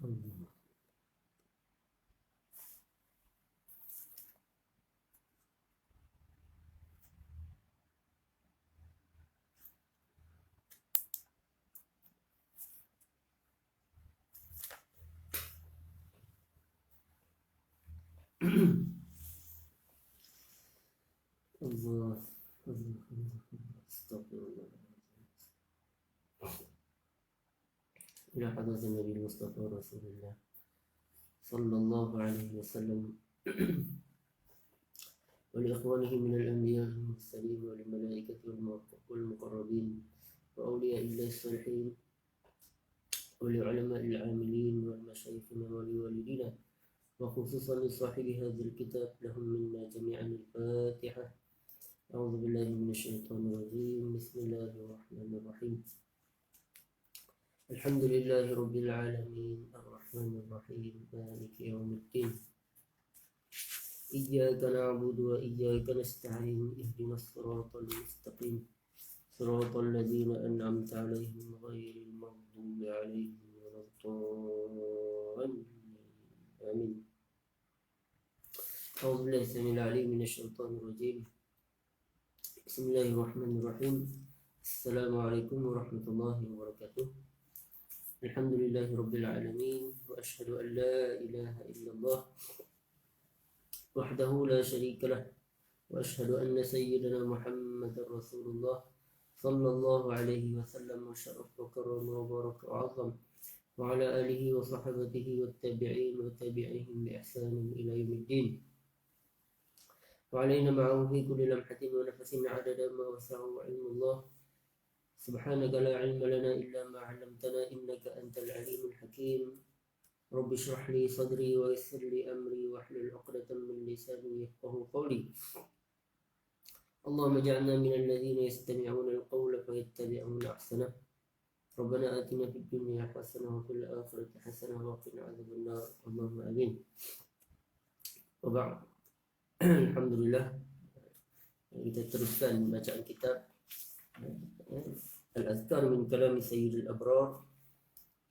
Allah, Astagfirullah. Ila hadratin Nabi Mustafa Rasulullah sallallahu alaihi wasallam wa li ikhwanihi min al-anbiya wal mursalin wa lil malaikati wal muqarrabin wa awliya illahi salihin wa li ulama'i al-amilin wal mashayikhina wa li walidina wa khususan li sahibi hadzal kitab lahum minna jami'an al-Fatihah. A'udzu billahi minasy syaithanir rajim. Bismillahirrahmanirrahim. Alhamdulillahi rabbil alamin arrahmanir rahim maliki yaumiddin. Iyyaka na'budu wa iyyaka nasta'in ihdinas siratal mustaqim siratal ladzina an'amta 'alaihim ghairil maghdubi 'alaihim waladdallin. Amin. A'udzu billahi samil 'alim minasy syaithanir rajim. Bismillahirrahmanirrahim. Assalamualaikum warahmatullahi wabarakatuh. Alhamdulillahi rabbil alamin wa ashhadu an la ilaha illallah wahdahu la syarika lah wa ashhadu anna sayyidana Muhammadar Rasulullah sallallahu alaihi wasallam wa syaraf wa karama wa baraka wa azam wa ala alihi wa sahabatihi wa tabi'in wa tabi'ihim bi ihsanin ila yaumiddin. وعلينا معه في كل لمحة ونفس عدد ما وسعه علم الله. سبحانك لا علم لنا إلا ما علمتنا إنك أنت العليم الحكيم. رب اشرح لي صدري ويسر لي أمري واحلل عقدة من لساني يفقهوا قولي. اللهم اجعلنا من الذين يستمعون القول فيتبعون أحسنه. ربنا آتنا في الدنيا حسنة وفي الآخرة حسنة وقنا عذاب النار. اللهم آمين. وبعد. Alhamdulillah, kita teruskan bacaan kitab Al-Azkar min Kalami Sayyidil Abrar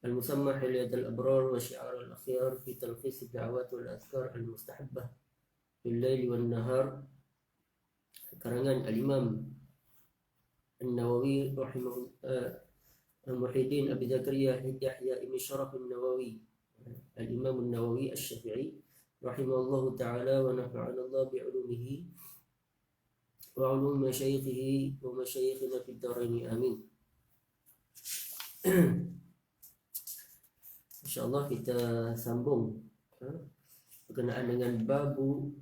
Al-Musamma Hilyat Al-Abrar wa Syi'ar Al-Akhyar fi Talkhis Ad-Da'awat wal Azkar Al-Mustahabbah fil Lail wan Nahar, karangan Al-Imam An-Nawawi Muhyiddin Abi Zakaria Yahya Ibn Sharaf An-Nawawi, Al-Imam An-Nawawi Asy-Syafi'i rahimahullahu ta'ala wa nafa'ana Allah bi'ulumihi wa ulum masyayikhihi wa masyayikhina fid dharain amin. InsyaAllah kita sambung berkenaan dengan babu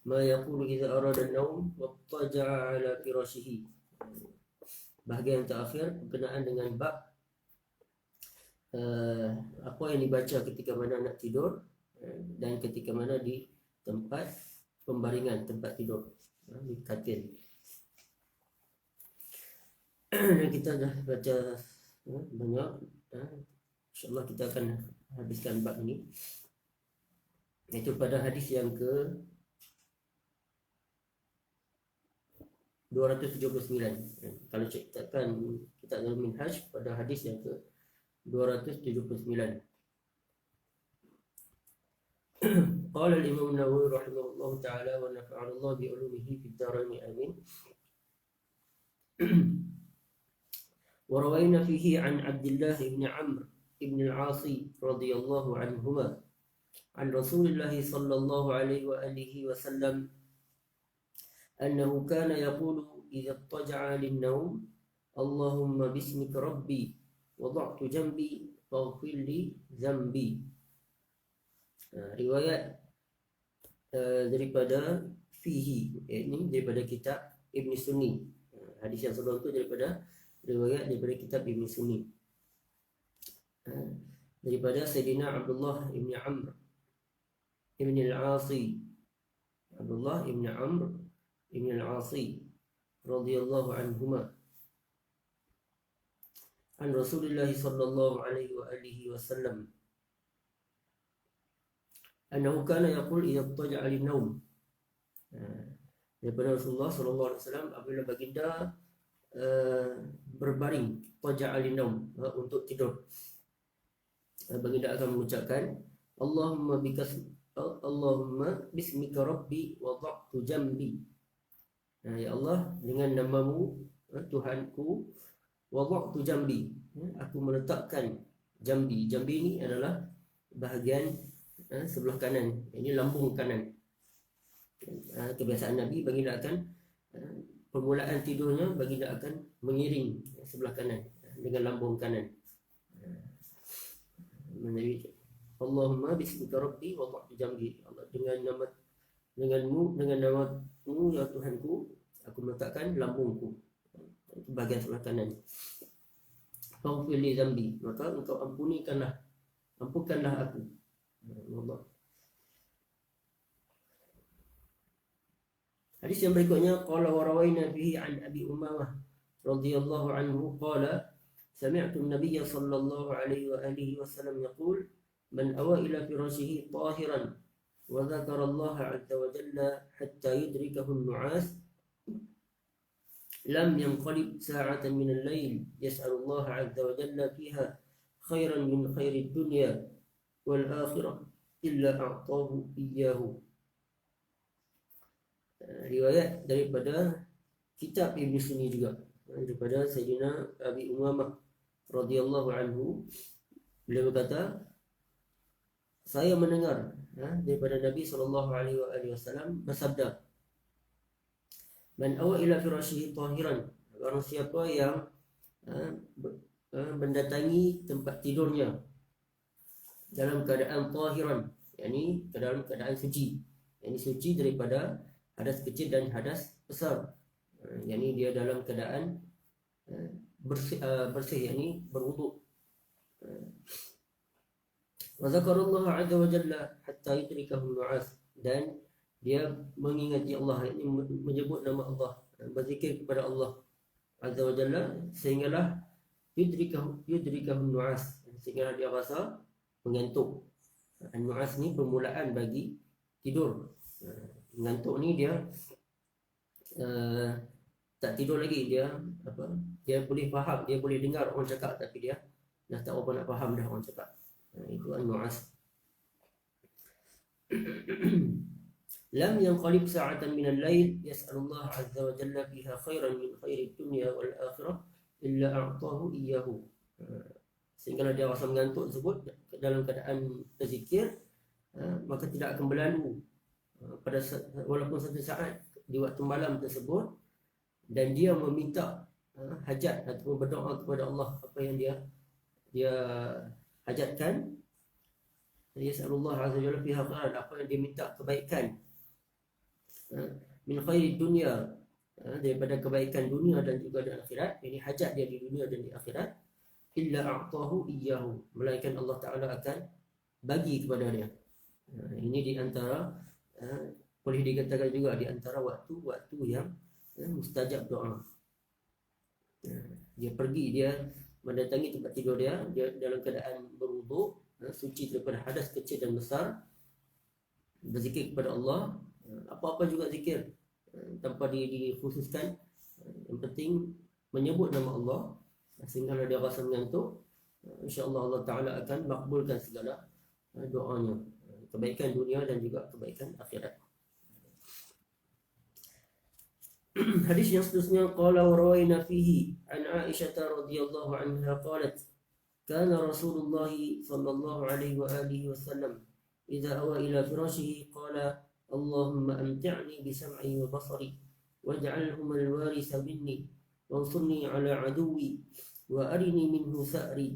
ma yaqulu idza arada an-naum wa taja'a ala firashihi. Bahagian terakhir berkenaan dengan bab apa yang dibaca ketika mana nak tidur dan ketika mana di tempat pembaringan, tempat tidur, di katil. Dan kita dah baca banyak, InsyaAllah kita akan habiskan bab ini, iaitu pada hadis yang ke 279. Kalau cektakan kitab Al-Minhaj pada hadis yang ke 279. قال الإمام النووي رحمه الله تعالى ونفعنا الله بعلومه في الدارين آمين. وروينا فيه عن عبد الله بن عمرو بن العاص رضي الله عنهما عن رسول الله صلى الله عليه وآله وسلم أنه كان يقول إذا اضطجع للنوم اللهم باسمك ربي وضعت جنبي فاغفر لي ذنبي. Riwayat daripada fihi, ini daripada kitab Ibn Sunni. Hadis yang sebelum itu daripada riwayat daripada kitab Ibn Sunni, daripada Sayyidina Abdullah ibn Amr ibn al-Asi, Abdullah ibn Amr ibn al-Asi radhiyallahu anhuma, an Rasulullah sallallahu alaihi wa alihi wasallam annahu kana yaqul idza taja'a lin-naum. Daripada Rasulullah sallallahu alaihi wasallam apabila baginda berbaring, taja'a lin-naum, untuk tidur. baginda akan mengucapkan Allahumma bismika rabbi wada'tu jambi. Ya Allah, dengan namamu Tuhanku, wada'tu jambi, aku meletakkan jambi. Jambi ini adalah bahagian sebelah kanan, ini lambung kanan. Kebiasaan Nabi, baginda akan permulaan tidurnya, baginda akan mengiring sebelah kanan dengan lambung kanan. Allahumma bismika rabbi wada'tu jambi. Allah, dengan namamu ya Tuhanku, aku meletakkan lambungku, itu bahagian sebelah kanan. Faghfir li dzambi, maka engkau ampunkanlah aku. Allah. Hadis yang berikutnya, qala wa rawayna bihi an Abi Umamah radhiyallahu anhu qala sami'tu an-nabiy sallallahu alaihi wa alihi wasallam yaqul man awa ila firashihi tahiran wa dzakara Allah 'azza wa jalla hatta yudrikahu an-nu'as lam yanqalib sa'atan min al-lail yas'alu Allah 'azza wa jalla fiha khairan min khairi ad-dunya wal akhirah illa a'tahu iyyahu. Riwayat daripada kitab Ibn Sunni juga, daripada Sayyidina Abi Umamah radhiyallahu anhu, beliau berkata, saya mendengar daripada Nabi SAW bersabda, man awa ila firashihi tahiran, orang siapa yang mendatangi tempat tidurnya dalam keadaan tahiran, yakni dalam keadaan suci, yakni suci daripada hadas kecil dan hadas besar, yakni dia dalam keadaan bersih, yakni berwuduk. Wa zakarallahu 'azza wa jalla hatta yudrikahu an-nu'as, dan dia mengingati Allah, yakni menyebut nama Allah, berzikir kepada Allah 'azza wa jalla, sehinggalah yudrikahu an-nu'as, sehingga dia rasa mengantuk. An-nu'as ni permulaan bagi tidur. Mengantuk ni dia tak tidur lagi, dia boleh faham, dia boleh dengar orang cakap, tapi dia dah tak apa nak faham dah orang cakap. Itu an-nu'as. Lam yanqalib sa'atan min al-lail yas'alu Allah 'azza wa jalla fiha khairan min khairi dunya wal akhirah illa a'tahu iyyahu. Sehingga dia rasa mengantuk tersebut dalam keadaan berzikir, maka tidak akan berlalu walaupun satu saat di waktu malam tersebut, dan dia meminta hajat ataupun berdoa kepada Allah apa yang dia hajatkan. Yas'alullah azza wa jalla fiha khairan, apa yang dia minta kebaikan, min khairi dunya, daripada kebaikan dunia dan juga di akhirat, ini hajat dia di dunia dan di akhirat, illa a'tahu iyyahu, melainkan Allah Ta'ala akan bagi kepada dia. Ini di antara boleh dikatakan juga di antara waktu-waktu yang mustajab doa. Dia pergi, dia mendatangi tempat tidur dia dalam keadaan berwuduk, suci daripada hadas kecil dan besar, berzikir kepada Allah, apa-apa juga zikir, tanpa dikhususkan, yang penting menyebut nama Allah, sehingga dia rasa mengantuk, insya-Allah Allah Ta'ala akan makbulkan segala doanya, kebaikan dunia dan juga kebaikan akhirat. Hadis yang seterusnya, qala wa rawayna fihi an Aisyah radhiyallahu anha qalat kana Rasulullah sallallahu alaihi wa alihi wasallam idza awa ila firashihi qala Allahumma amti'ni bi sam'i wa basari waj'alhuma al-warisa minni wansurni ala aduwi wa arini minhu sa'ri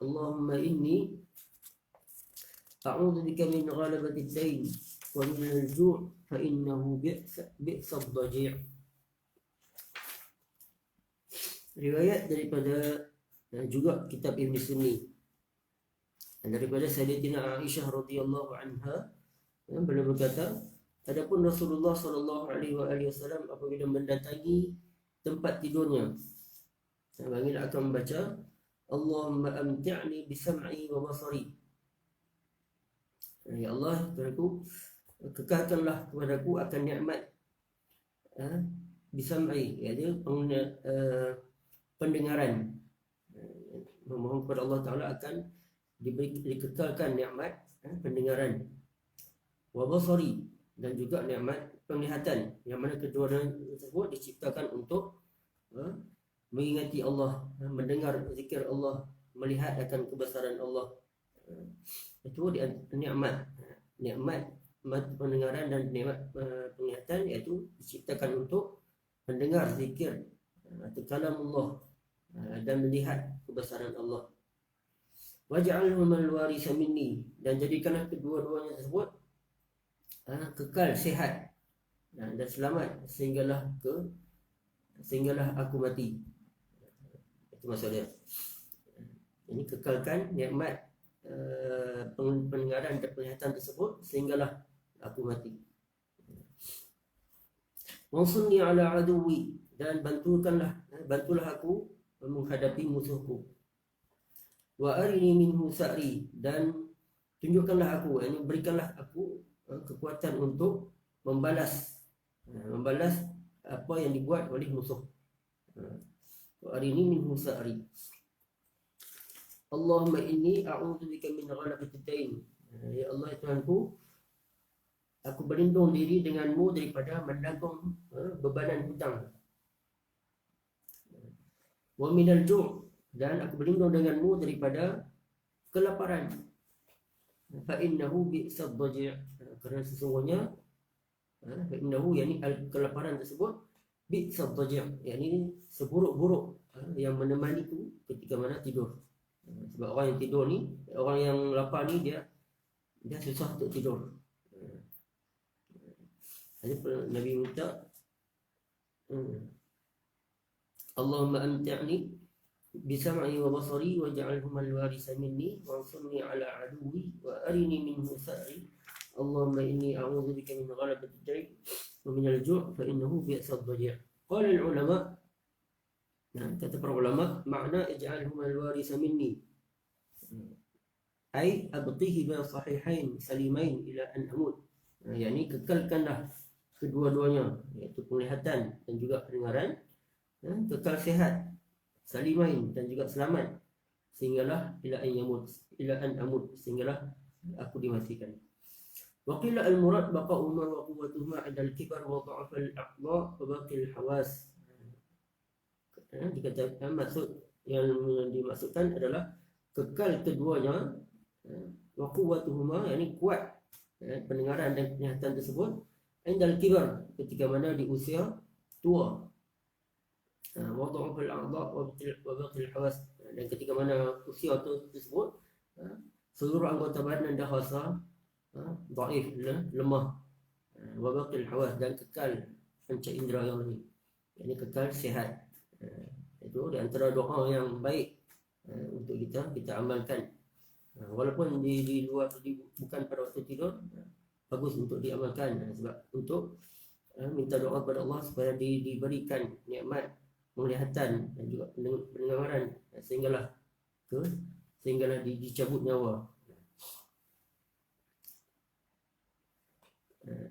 Allahumma inni a'udzu bika min ghalabati ad-dain wa min al-ju' fa innahu bi'sa ad-daji'. Riwayat daripada juga kitab Ibn Sunni, daripada Sayyidatina Aisyah radhiyallahu anha, beliau berkata, adapun Rasulullah sallallahu alaihi wasallam apabila mendatangi tempat tidurnya, baginda akan membaca Allahumma amti'ni bi sam'i wa basari. Ya Allah, Tuhanku, kekalkanlah kepadaku akan nikmat bi sam'i, iaitu pendengaran. Memohon kepada Allah Ta'ala akan dikekalkan nikmat pendengaran, wa basari, dan juga nikmat penglihatan, yang mana kedua-duanya tersebut diciptakan untuk mengingati Allah, mendengar zikir Allah, melihat akan kebesaran Allah. Itu nikmat pendengaran dan nikmat penglihatan, iaitu diciptakan untuk mendengar zikir atau kalam Allah dan melihat kebesaran Allah. Waj'alhum al-warisa minni, dan jadikanlah kedua-duanya tersebut kekal sihat dan selamat sehinggalah aku mati. Itu maksud dia. Ini kekalkan nikmat pendengaran dan penglihatan tersebut sehinggalah aku mati. Wansurni ala aduwi, dan bantulah aku menghadapi musuhku. Wa arini minhu sa'ri, dan tunjukkanlah aku, ini berikanlah aku kekuatan untuk membalas apa yang dibuat oleh musuh. Wa arini minhu sa'ri. Allahumma inni a'udzubika min ghalabatid dain. Ya Allah Tuhanku, aku berlindung diri denganmu daripada menanggung bebanan hutang. Wa minal ju', dan aku berlindung denganmu daripada kelaparan. Fa innahu bi'sad dhaji', kerana sesungguhnya fa innahu, yakni kelaparan tersebut, bi'sad dhaji', yakni seburuk-buruk yang menemaniku ketika mana tidur. Sebab orang yang tidur ni, orang yang lapar ni, dia susah untuk tidur. Nabi minta, Allahumma amti'ni bisam'i wa basari waj'alhum al-warisa minni wansurni ala aduwi wa arini minhu sa'ri. Allahumma inni a'udzubika min ghalabatid dain wa min al-ju' fa innahu bi'sad dhaji'. Qala al-ulama, kata para ulama, makna ij'alhum al-warisa minni ay abqihi bil sahihain salimain ila an amut, yakni kekalkanlah kedua-duanya, iaitu penglihatan dan juga pendengaran, kekal sihat, salimain, dan juga selamat, sehinggalah ila an amut, sehinggalah aku dimatikan. Wa qila al-murad baqa'u ma wa quwwatuhuma 'inda al-kibar wa dha'f al-aqla wa baqi al-hawas. Dikatakan maksud yang dimaksudkan adalah kekal keduanya, wa quwwatuhuma, yakni kuat pendengaran dan penglihatan tersebut, 'inda al-kibar, ketika mana di usia tua, wa dha'f al-a'dha wa baqi al-hawas, dan ketika mana usia tersebut seluruh anggota badan dah rasa dhaif, lemah, wa baqi al-hawas, dan kekal panca indera yang lain, yakni kekal sihat. Itu di antara doa yang baik untuk kita amalkan, walaupun di luar, bukan pada waktu tidur, bagus untuk diamalkan, sebab untuk minta doa kepada Allah supaya diberikan nikmat penglihatan dan juga pendengaran, sehinggalah dicabut nyawa.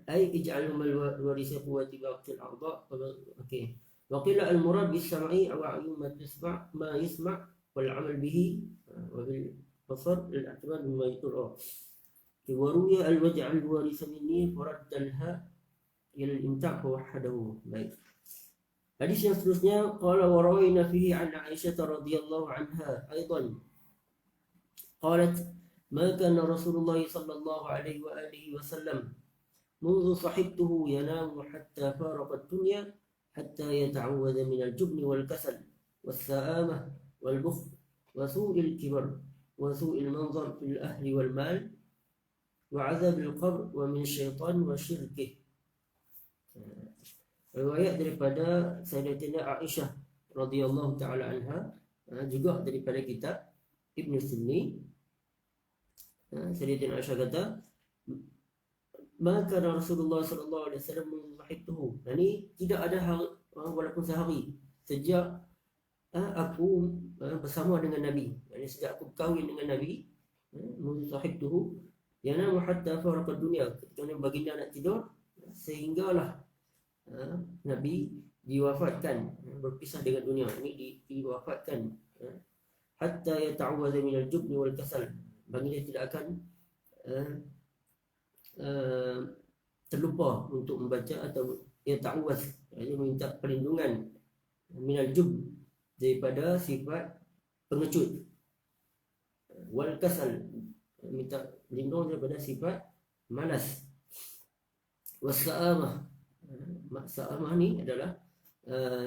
Ay ij'alhum al-warisa quwwati baqil a'dha. Okey. Wa qila al-murad bis-sam'i wa 'ayun ma yasma' wal 'amal bihi wa bil basar al-i'tibad bima yura. Wa ruya al-waj'al warisa minni faraddalha ila al-imta' wa wahdahu. Baik. Hadis yang seterusnya, qala wa rawayna fihi 'an Aisyah radhiyallahu anha aidan qalat ma kana Rasulullah sallallahu alaihi wa alihi wasallam منذ صحبته ينام حتى فارق الدنيا حتى يتعوذ من الجبن والكسل والسآمة والبخل وسوء الكبر وسوء المنظر في الأهل والمال وعذاب القبر ومن الشيطان وشركه. Riwayat daripada Sayyidatina Aisyah radhiyallahu taala anha, juga daripada kitab Ibn Sunni. Sayyidatina Aisyah kata, maka Rasulullah sallallahu alaihi wasallam menghibtuhu, yani tidak ada hari, walaupun sehari, sejak aku bersama dengan Nabi, yani sejak aku berkahwin dengan Nabi, menghibtuhu, yana hatta faraqa dunia, ketika baginda nak tidur, sehinggalah Nabi diwafatkan, berpisah dengan dunia, ini diwafatkan, hatta yata'awwadha minal jubni wal kasal, Bagi dia tidak akan terlupa untuk membaca atau ia ta'awaz, ia minta perlindungan minal jub, daripada sifat pengecut, wal kasal, minta lindung daripada sifat malas, wasa'amah. Sa'amah ni adalah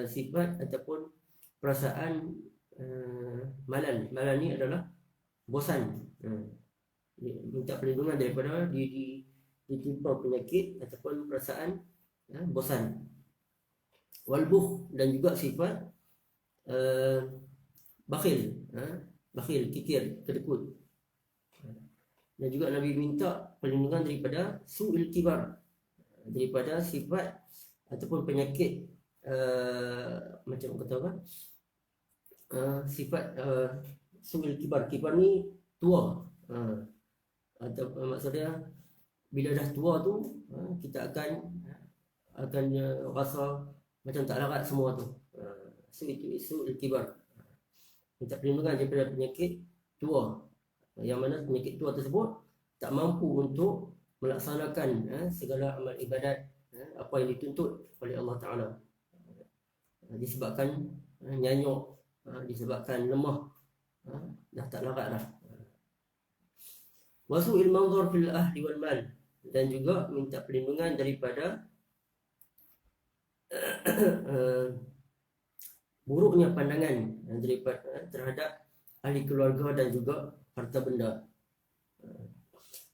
sifat ataupun perasaan malal. Malal ni adalah bosan. Minta perlindungan daripada ditimpa penyakit ataupun perasaan bosan. Walbuh, dan juga sifat bakhil, bakhil, kikir, kedekut. Dan juga Nabi minta perlindungan daripada su'il kibar, daripada sifat ataupun penyakit macam kata apa, sifat su'il kibar. Kibar ni tua, atau maksudnya bila dah tua tu kita akan rasa macam tak larat semua tu. Su'il kibar, minta perlindungan daripada penyakit tua, yang mana penyakit tua tersebut tak mampu untuk melaksanakan segala amal ibadat apa yang dituntut oleh Allah Ta'ala, disebabkan nyanyuk, disebabkan lemah, dah tak larat dah. Wasu'il manzur fil ahli wal mal, dan juga minta perlindungan daripada buruknya pandangan terhadap ahli keluarga dan juga harta benda.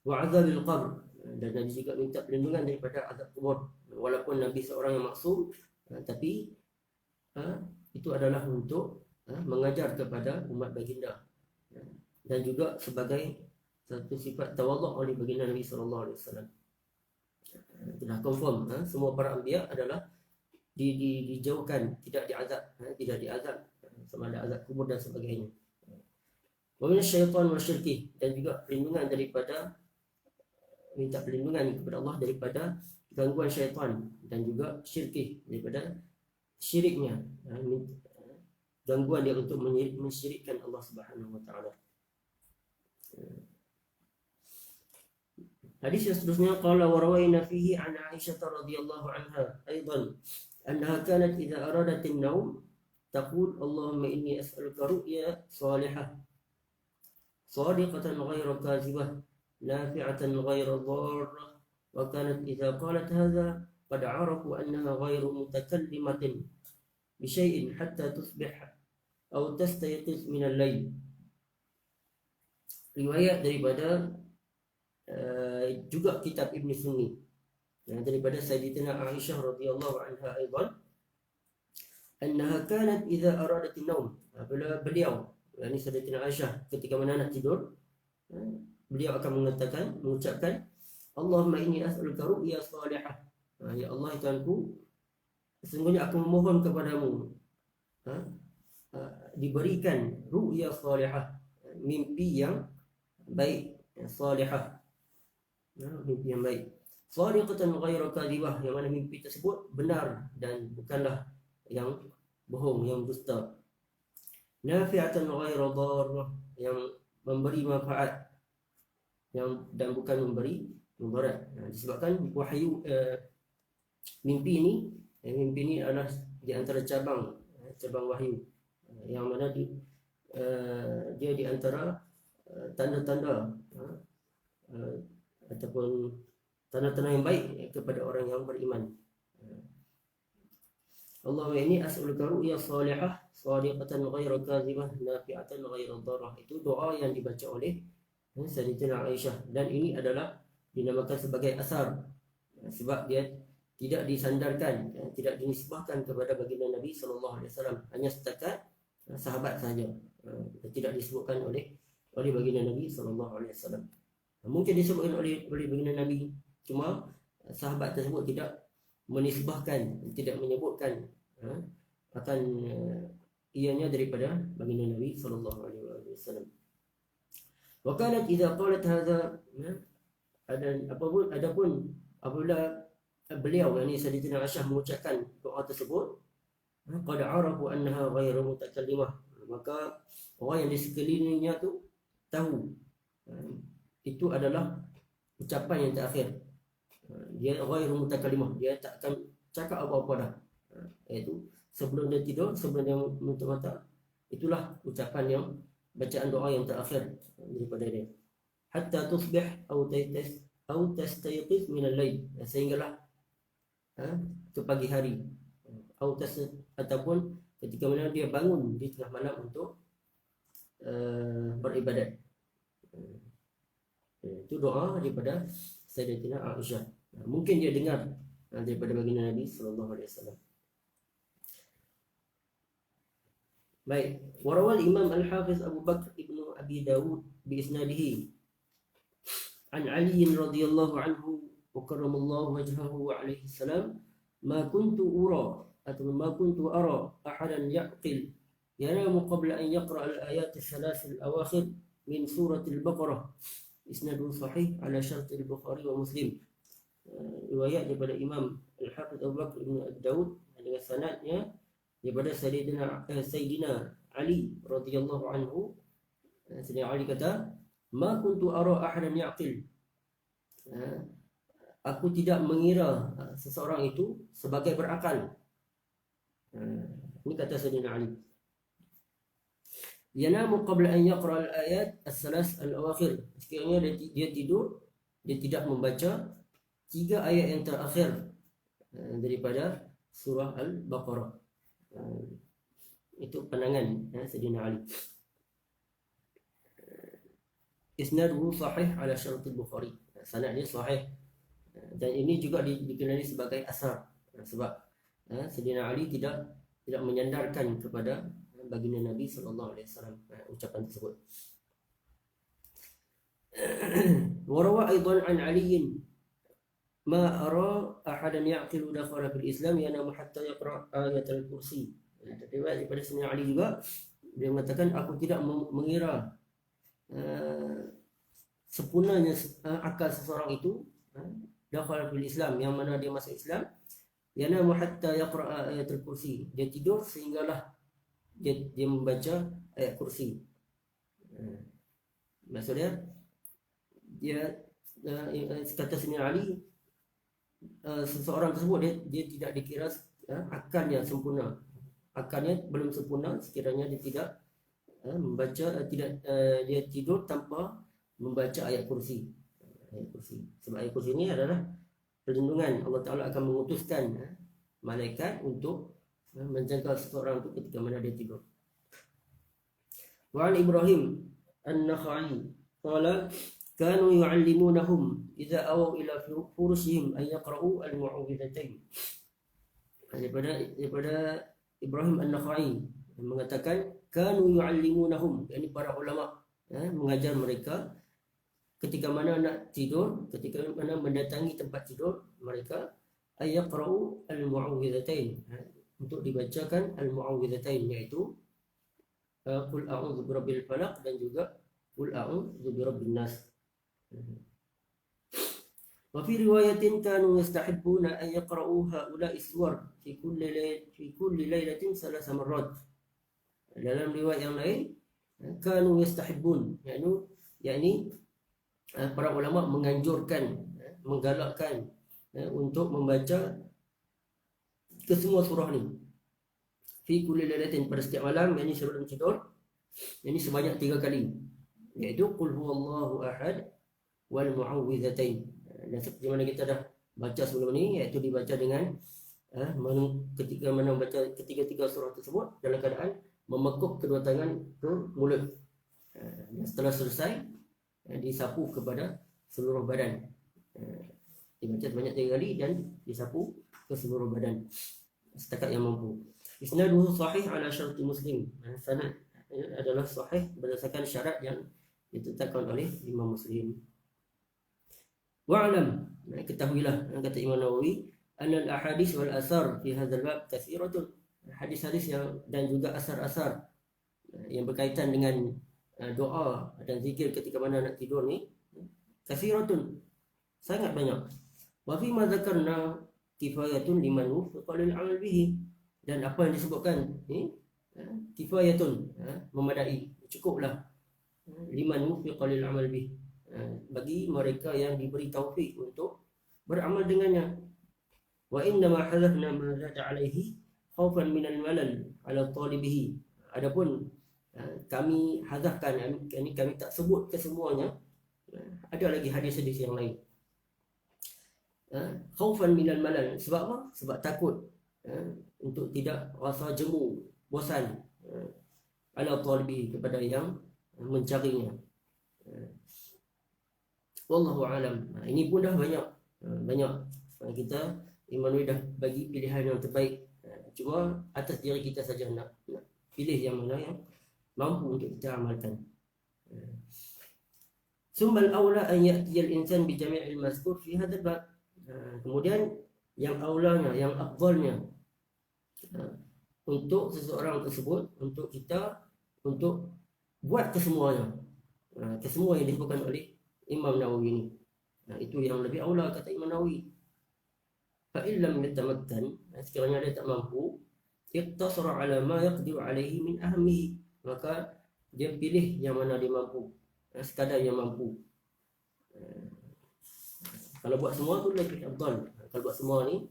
Wa azabil qabr, dan Nabi juga minta perlindungan daripada azab kubur. Walaupun Nabi seorang yang maksum, tapi itu adalah untuk mengajar kepada umat baginda, dan juga sebagai satu sifat tawaduk oleh baginda Nabi SAW. Telah confirm semua para anbiya adalah dijauhkan, tidak diazab, sama ada azab kubur dan sebagainya. Wa minasyaitan wa syirki, dan juga perlindungan daripada, minta perlindungan kepada Allah daripada gangguan syaitan dan juga syirki, daripada syiriknya, gangguan dia untuk mensyirikkan Allah Subhanahu wa taala. Hadis yang seterusnya, qala wa rawayna fihi an Aisyah radhiyallahu anha aidan annaha kanat idza aradat an-nawm taqul Allahumma inni as'aluka ru'ya salihah sadiqatan ghayra kadhibah nafi'atan ghayra dharrah, wa kanat idza qalat hadha qad 'arafu annaha ghayru mutakallimatin bi shay'in hatta tusbih aw tastayqiz min al-layl. Riwayat daripada juga kitab Ibn Sunni, daripada Sayyidatina Aisyah radhiyallahu anha aidan annaha kanat idza aradat an-nawm, apabila beliau, yakni Sayyidatina Aisyah, ketika mana nak tidur, beliau akan mengucapkan Allahumma inni as'aluka ru'ya salihah, ya Allah Tuhanku, sesungguhnya aku memohon kepadamu diberikan ru'ya salihah, mimpi yang baik, salihah, mimpi yang baik, sadiqatan ghayra kadhibah, yang mana mimpi tersebut benar dan bukanlah yang bohong, yang dusta, nafi'atan ghayra dharrah, yang memberi manfaat dan bukan memberi mudarat. Disebabkan wahyu, mimpi ini adalah di antara cabang wahyu, yang mana dia di antara tanda-tanda ataupun tanda-tanda yang baik kepada orang yang beriman. Allahumma inni as'aluka ru'ya salihah sadiqatan ghayra kadhibah nafi'atan ghayra dharrah. Itu doa yang dibaca oleh Sayyidatina Aisyah, dan ini adalah dinamakan sebagai asar, sebab dia tidak disandarkan, tidak dinisbahkan kepada baginda Nabi SAW, hanya setakat sahabat saja, tidak disebutkan oleh baginda Nabi SAW. Mungkin disebutkan oleh baginda Nabi, cuma sahabat tersebut tidak menisbahkan, tidak menyebutkan akan ianya daripada baginda Nabi SAW. Wa kanat idza qalat hadza, adapun apabila beliau, yakni Sayyidatina Aisyah, mengucapkan doa tersebut, qad arafu annaha ghairu mutakallimah, maka orang yang di sekelilingnya tu tahu itu adalah ucapan yang terakhir. Dia ghairu mutakalimah, dia tak akan cakap apa-apa dah. Iaitu sebelum dia tidur, sebelum dia menutup mata, itulah ucapan yang bacaan doa yang terakhir daripada dia. Hatta tusbih atau tastayqiz min al-lail, sehinggalah ke pagi hari, ataupun ketika mana dia bangun di tengah malam untuk beribadat. Itu doa daripada Sayyidatina Aisyah. Mungkin dia dengar daripada baginda Nabi sallallahu alaihi wasallam. Baik, warawal Imam Al-Hafiz Abu Bakr ibnu Abi Dawud bi isnadihi an Ali radhiyallahu anhu wa karramallahu wajhahu wa alaihi salam, ma kuntu ara ahadan yaqil yanamu qabla an yaqra al-ayat al-thalath al-awakhir min surah al-Baqarah, isnadu sahih ala syart al-Bukhari wa Muslim. Riwayat daripada Imam Al-Hafiz Abu Bakr ibn Abi Dawud dengan sanadnya daripada Sayyidina Ali radhiyallahu anhu. Sayyidina Ali kata, ma kuntu ara ahadan yaqil, aku tidak mengira seseorang itu sebagai berakal. Ini kata Sayyidina Ali. Yanamu qabla an yaqra al-ayat as-salas al-awakhir, sekiranya dia tidur, dia tidak membaca 3 ayat yang terakhir daripada surah Al-Baqarah. Itu pandangan Sayyidina Ali. Isnaduhu sahih ala syart al-Bukhari, sanadnya sahih, dan ini juga dikenali sebagai asar, sebab Sayyidina Ali tidak menyandarkan kepada baginda Nabi sallallahu alaihi wasallam ucapan tersebut. Warawa aidan an Ali ma ara ahadan yaqilu dakhala fil Islam yanamu hatta yaqra ayat al-kursi. Riwayat daripada Sayyidina Ali juga, dia mengatakan, aku tidak mengira sempurnanya akal seseorang itu dakhala fil Islam, yang mana dia masuk Islam, yanamu hatta yaqra ayat al-kursi, dia tidur sehinggalah dia membaca ayat kursi. Maksudnya dia kata Sayyidina Ali, seseorang tersebut dia tidak dikira akalnya sempurna, akalnya belum sempurna sekiranya dia tidak membaca, dia tidur tanpa membaca ayat kursi. Sebab ayat kursi ini adalah perlindungan. Allah Ta'ala akan mengutuskan malaikat untuk menjaga seseorang itu ketika mana dia tidur. Wa an Ibrahim an-Nakhai qala kanu yu'allimunahum idza awaw ila furushihim ay yaqra'u al-mu'awwidhatain. Daripada Ibrahim an-Nakhai mengatakan, kanu yu'allimunahum, yakni para ulama mengajar mereka ketika mana nak tidur, ketika mana mendatangi tempat tidur mereka, ay yaqra'u al-mu'awwidhatain, untuk dibacakan al-mu'awwidhatain, iaitu qul a'udzu birabbil falaq dan juga qul a'udzu birabbin nas. Wa fi riwayatin kanu yastahibbuna an yaqra'u ha'ula'i suwar fi kulli lailatin 3 marrat. Dalam riwayat yang lain, kanu yastahibbun, yakni para ulama menganjurkan, menggalakkan untuk membaca ke semua surah ni fi kulli lailatin, pada setiap malam, yakni sebelum tidur, yakni sebanyak 3 kali, iaitu qul huwallahu ahad wal mu'awwidhatain. Dan seperti mana kita dah baca sebelum ni, iaitu dibaca dengan ketika mana membaca ketiga-tiga surah tersebut dalam keadaan memekuk kedua tangan ke mulut, dan setelah selesai disapu kepada seluruh badan. Dibaca sebanyak 3 kali dan disapu ke seluruh badan setakat yang mampu. Isnaduhu sahih ala syarti Muslim, sanad adalah sahih berdasarkan syarat yang ditetapkan oleh Imam Muslim. Wa'lam, ketahuilah, kata Imam Nawawi, anna al-ahadits wal asar fi hadzal bab katsiratun, hadis-hadis yang dan juga asar-asar yang berkaitan dengan doa dan zikir ketika mana nak tidur ni, katsiratun, sangat banyak. Wa fi ma dzakarna kifayatun liman wuffiqa lil amal bihi, dan apa yang disebutkan ni kifayatun, memadai, cukuplah liman mufiqa lil amal bih, bagi mereka yang diberi taufik untuk beramal dengannya. Wa inna ma hadafna ma zada alaihi khaufan min al malal ala talibihi. Adapun kami hadafkan, kami tak sebut kesemuanya. Ada lagi hadis-hadis yang lain. Khaufan min al malal, sebab apa? Sebab takut untuk tidak rasa jemu, bosan ala talibihi, kepada yang mencarinya. Wallahu alam. Ini pun dah banyak kita Imam Nawawi dah bagi pilihan yang terbaik. Cuma atas diri kita saja nak pilih yang mana yang mampu untuk kita amalkan. Summal aula an ya'ti al-insan bi jami'il mazkur fi hadzal bab. Kemudian yang aulanya, yang afdalnya untuk seseorang tersebut, untuk kita, untuk buat kesemuanya, kesemua yang disebutkan oleh Imam Nawawi ini. Itu yang lebih aula, kata Imam Nawawi. Fa illam yatamakkan, sekiranya dia tak mampu, iktasara ala ma yaqdiru alaihi min ahmihi, maka dia pilih yang mana dia mampu, sekadar yang mampu. Kalau buat semua tu lebih afdal. Kalau buat semua ni,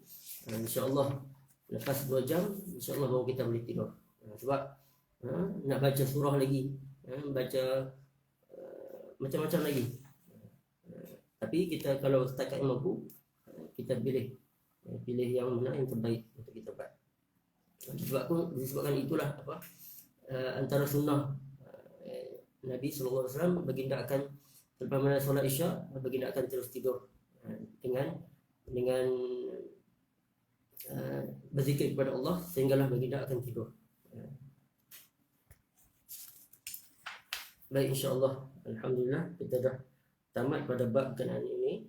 insya-Allah lepas 2 jam insya-Allah baru kita boleh tidur. Sebab nak baca surah lagi, baca macam-macam lagi. Tapi kita kalau setakat yang mampu, kita pilih yang mana yang terbaik untuk kita buat. Disebabkan itulah antara sunnah Nabi SAW, baginda akan selepas mana solat Isya, baginda akan terus tidur dengan berzikir kepada Allah sehinggalah baginda akan tidur. Baik, insya-Allah, alhamdulillah kita dah tamat pada bab berkenaan ini.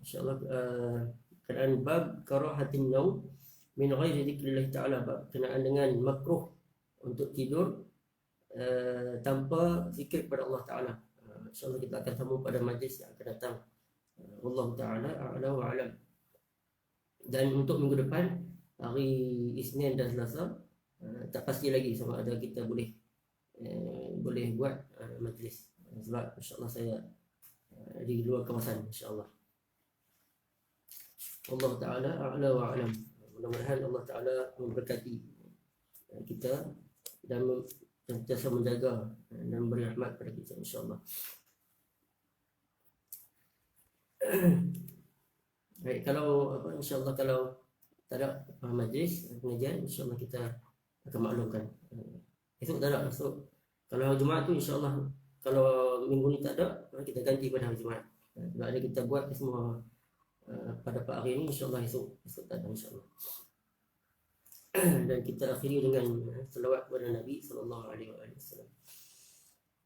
InsyaAllah berkenaan bab karahatin naum min ghairi dzikrillah ta'ala, bab berkenaan dengan makruh untuk tidur tanpa zikir kepada Allah Ta'ala. InsyaAllah kita akan sambung pada majlis yang akan datang. Wallahu Ta'ala a'la wa a'lam. Dan untuk minggu depan, hari Isnin dan Selasa, tak pasti lagi sama ada kita boleh buat majlis. Sebab insyaAllah saya di luar kawasan, insyaAllah. Allah Ta'ala a'la wa a'lam. Mudah-mudahan Allah Ta'ala memberkati kita dan sentiasa menjaga dan beri rahmat kepada kita, insyaAllah. Baik, kalau insyaAllah kalau tak ada majlis pengajian, insyaAllah kita akan maklumkan. Esok tak ada, esok kalau Jumaat tu insyaAllah, kalau minggu ni tak ada, kita ganti pada hari Jumaat. Sebab ada kita buat semua pada hari ini, insyaAllah esok tak ada, insyaAllah. Dan kita akhiri dengan selawat kepada Nabi SAW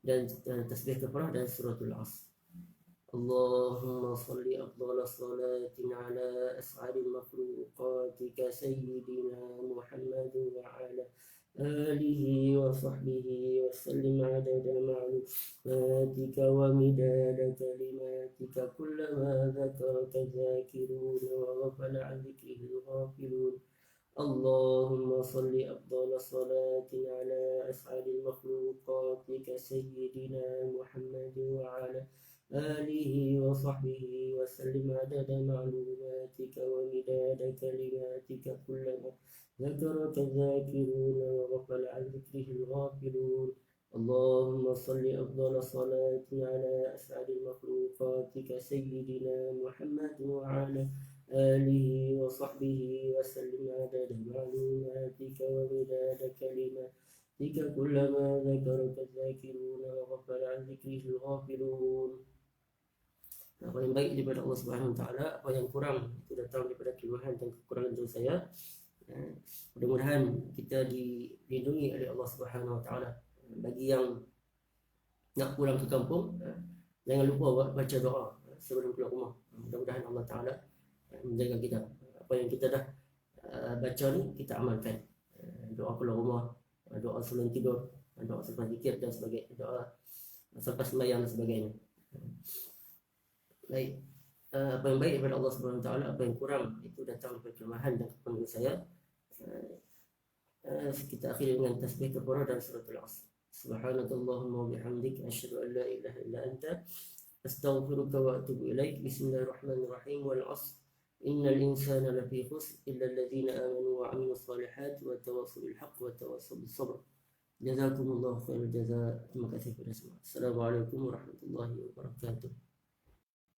dan tasbih kafarah dan suratul Asr. Allahumma salli afdala salatin ala as'adil makhluqatika sayyidina Muhammad wa ala alihi wa sahbihi wa sallim adada ma'lumatika wa midada kalimatika kullama dhakaraka dhakirun wa ghafala an dhikrihi ghafilun. Allahumma salli afdala salatin ala as'adil makhluqatika sayyidina Muhammad wa ala آله وصحبه وسلم عدد معلوماتك ومداد كلماتك كلما ذكرك الذاكرون وغفل عن ذكره الغافلون. اللهم صل أفضل صلاة على أسعد المخلوقاتك سيدنا محمد وعلى آله وصحبه وسلم عدد معلوماتك ومداد كلماتك كلما ذكرك الذاكرون وغفل عن ذكره الغافلون. Apa yang baik daripada Allah Subhanahu Wa Taala, apa yang kurang itu datang daripada kelemahan dan kekurangan diri saya. Mudah-mudahan kita dilindungi oleh Allah Subhanahu Wa Taala. Bagi yang nak pulang ke kampung, jangan lupa baca doa sebelum pulang rumah. Mudah-mudahan Allah Taala menjaga kita. Apa yang kita dah baca ni kita amalkan. Doa pulang rumah, doa sebelum tidur, doa selepas zikir dan sebagainya, doa selepas sembahyang dan sebagainya. Baik, apa yang baik daripada Allah Subhanahu Wa Taala, apa yang kurang itu datang daripada kelemahan dan kekurangan saya. Kita akhiri dengan tasbih kafarah dan suratul Asr. Subhanakallahumma wa bihamdik asyhadu an la ilaha illa anta astaghfiruka wa atubu ilaik. Bismillahirrahmanirrahim. Wal 'ashr innal insana lafi khusr illa alladhina amanu wa 'amilus solihat wa tawassaw bil haqq wa tawassaw bis sabr. Jazakumullahu khairal jazaa. Terima kasih kepada semua. Assalamualaikum warahmatullahi wabarakatuh.